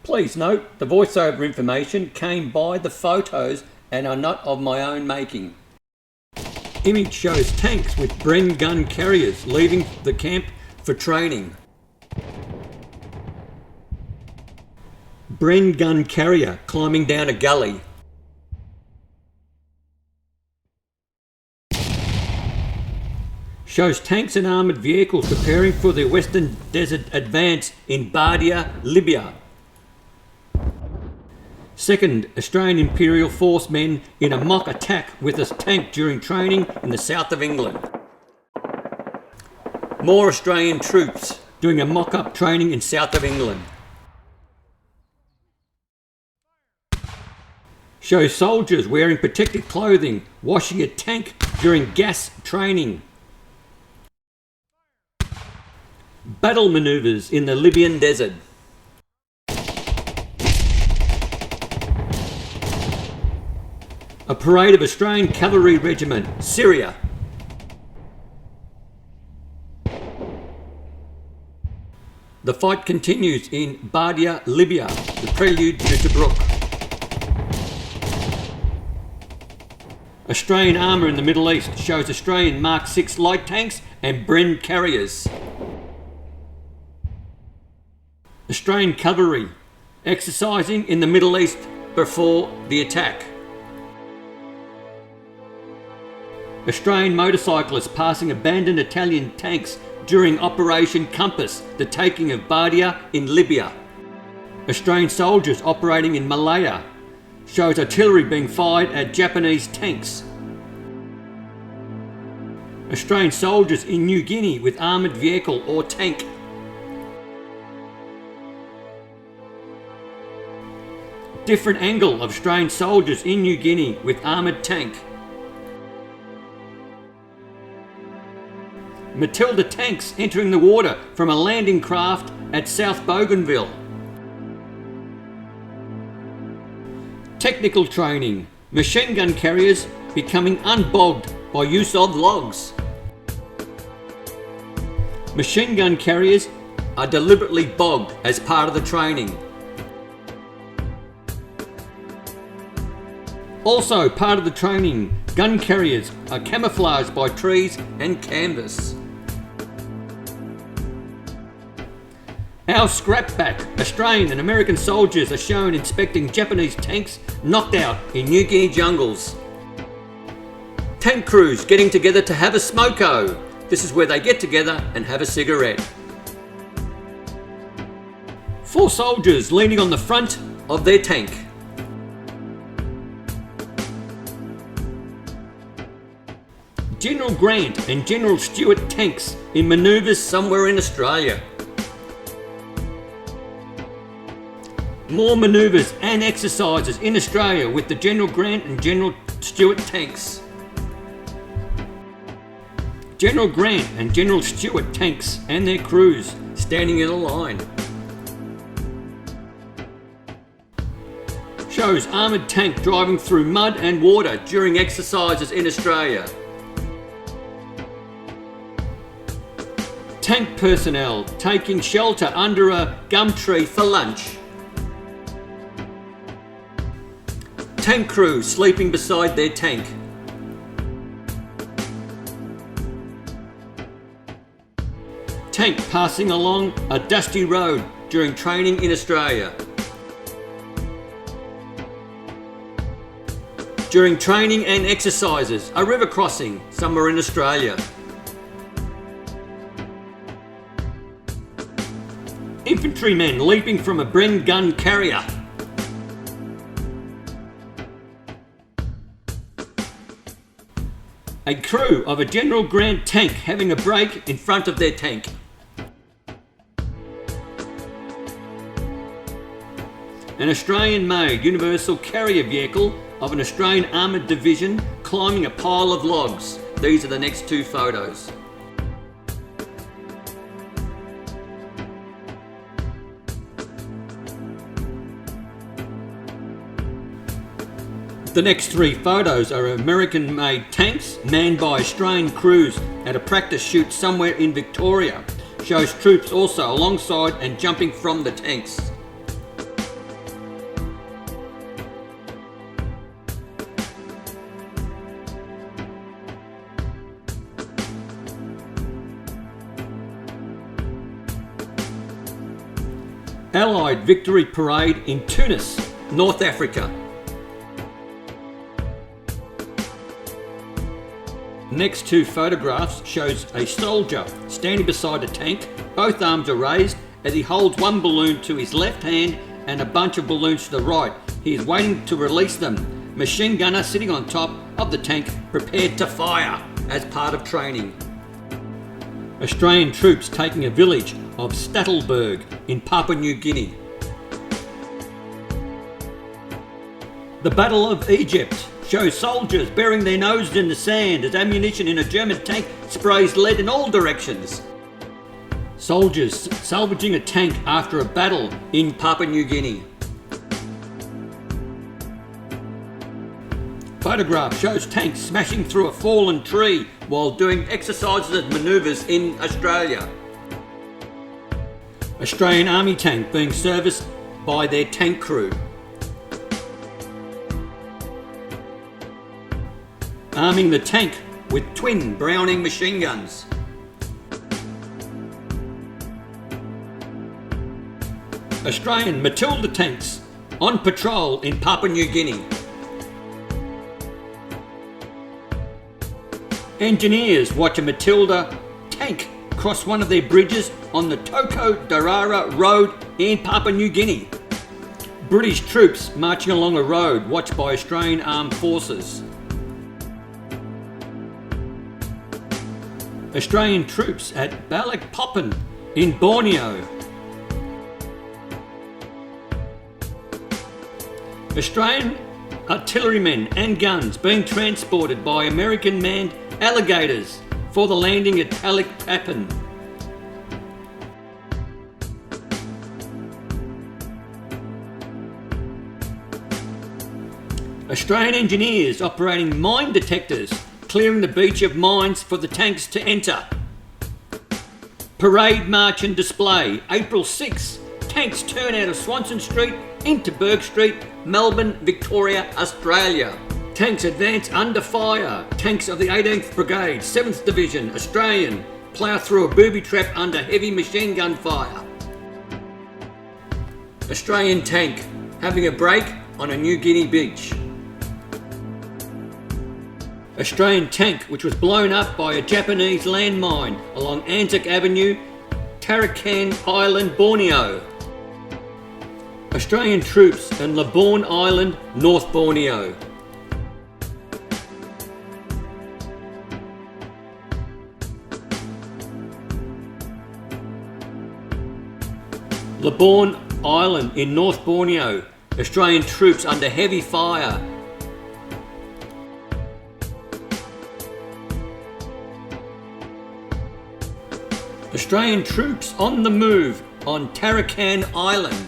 Please note, the voiceover information came by the photos and are not of my own making. Image shows tanks with Bren gun carriers leaving the camp for training. Bren gun carrier climbing down a gully. Shows tanks and armoured vehicles preparing for the Western Desert advance in Bardia, Libya. Second, Australian Imperial Force men in a mock attack with a tank during training in the south of England. More Australian troops doing a mock-up training in south of England. Shows soldiers wearing protective clothing washing a tank during gas training. Battle manoeuvres in the Libyan desert. A parade of Australian Cavalry Regiment, Syria. The fight continues in Bardia, Libya, the prelude to Tobruk. Australian armour in the Middle East shows Australian Mark 6 light tanks and Bren carriers. Australian cavalry exercising in the Middle East before the attack. Australian motorcyclists passing abandoned Italian tanks during Operation Compass, the taking of Bardia in Libya. Australian soldiers operating in Malaya shows artillery being fired at Japanese tanks. Australian soldiers in New Guinea with armoured vehicle or tank. Different angle of Australian soldiers in New Guinea with armoured tank. Matilda tanks entering the water from a landing craft at South Bougainville. Technical training. Machine gun carriers becoming unbogged by use of logs. Machine gun carriers are deliberately bogged as part of the training. Also part of the training, gun carriers are camouflaged by trees and canvas. Our scrapback, Australian and American soldiers are shown inspecting Japanese tanks knocked out in New Guinea jungles. Tank crews getting together to have a smoko. This is where they get together and have a cigarette. 4 soldiers leaning on the front of their tank. General Grant and General Stewart tanks in manoeuvres somewhere in Australia. More manoeuvres and exercises in Australia with the General Grant and General Stewart tanks. General Grant and General Stewart tanks and their crews standing in a line. Shows armoured tank driving through mud and water during exercises in Australia. Tank personnel taking shelter under a gum tree for lunch. Tank crew sleeping beside their tank. Tank passing along a dusty road during training in Australia. During training and exercises, a river crossing somewhere in Australia. Infantrymen leaping from a Bren gun carrier. A crew of a General Grant tank having a break in front of their tank. An Australian-made universal carrier vehicle of an Australian Armoured Division climbing a pile of logs. These are the next 2 photos. The next 3 photos are American-made tanks manned by Australian crews at a practice shoot somewhere in Victoria. Shows troops also alongside and jumping from the tanks. Allied Victory Parade in Tunis, North Africa. Next two photographs shows a soldier standing beside a tank. Both arms are raised as he holds one balloon to his left hand and a bunch of balloons to the right. He is waiting to release them. Machine gunner sitting on top of the tank, prepared to fire as part of training. Australian troops taking a village of Statelberg in Papua New Guinea. The Battle of Egypt shows soldiers burying their noses in the sand as ammunition in a German tank sprays lead in all directions. Soldiers salvaging a tank after a battle in Papua New Guinea. Photograph shows tanks smashing through a fallen tree while doing exercises and manoeuvres in Australia. Australian Army tank being serviced by their tank crew. Arming the tank with twin Browning machine guns. Australian Matilda tanks on patrol in Papua New Guinea. Engineers watch a Matilda tank cross one of their bridges on the Toko Darara Road in Papua New Guinea. British troops marching along a road watched by Australian Armed Forces. Australian troops at Balikpapan in Borneo. Australian artillerymen and guns being transported by American manned alligators for the landing at Balikpapan. Australian engineers operating mine detectors, clearing the beach of mines for the tanks to enter. Parade march and display, April 6. Tanks turn out of Swanston Street into Bourke Street, Melbourne, Victoria, Australia. Tanks advance under fire. Tanks of the 18th Brigade, 7th Division, Australian, plough through a booby trap under heavy machine gun fire. Australian tank having a break on a New Guinea beach. Australian tank which was blown up by a Japanese landmine along Anzac Avenue, Tarakan Island, Borneo. Australian troops in Labuan Island, North Borneo. Labuan Island in North Borneo. Australian troops under heavy fire. Australian troops on the move on Tarakan Island.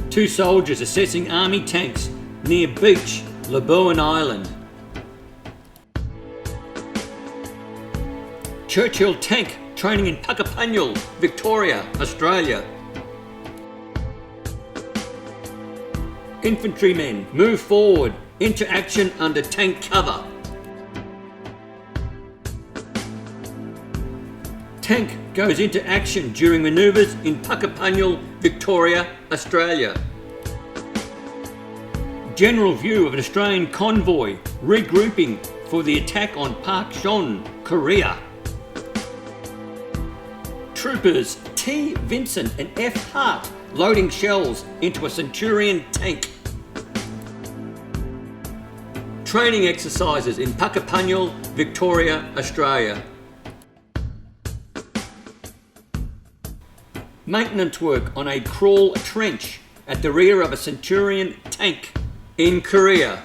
Two soldiers assessing army tanks near beach, Labuan Island. Churchill tank training in Puckapunyal, Victoria, Australia. Infantrymen move forward into action under tank cover. Tank goes into action during manoeuvres in Puckapunyal, Victoria, Australia. General view of an Australian convoy regrouping for the attack on Park Chon, Korea. Troopers T. Vincent and F. Hart loading shells into a Centurion tank. Training exercises in Puckapunyal, Victoria, Australia. Maintenance work on a crawl trench at the rear of a Centurion tank in Korea.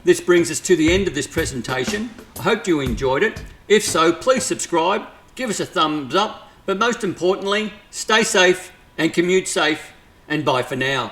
This brings us to the end of this presentation. I hope you enjoyed it. If so, please subscribe, give us a thumbs up, but most importantly, stay safe and commute safe, and bye for now.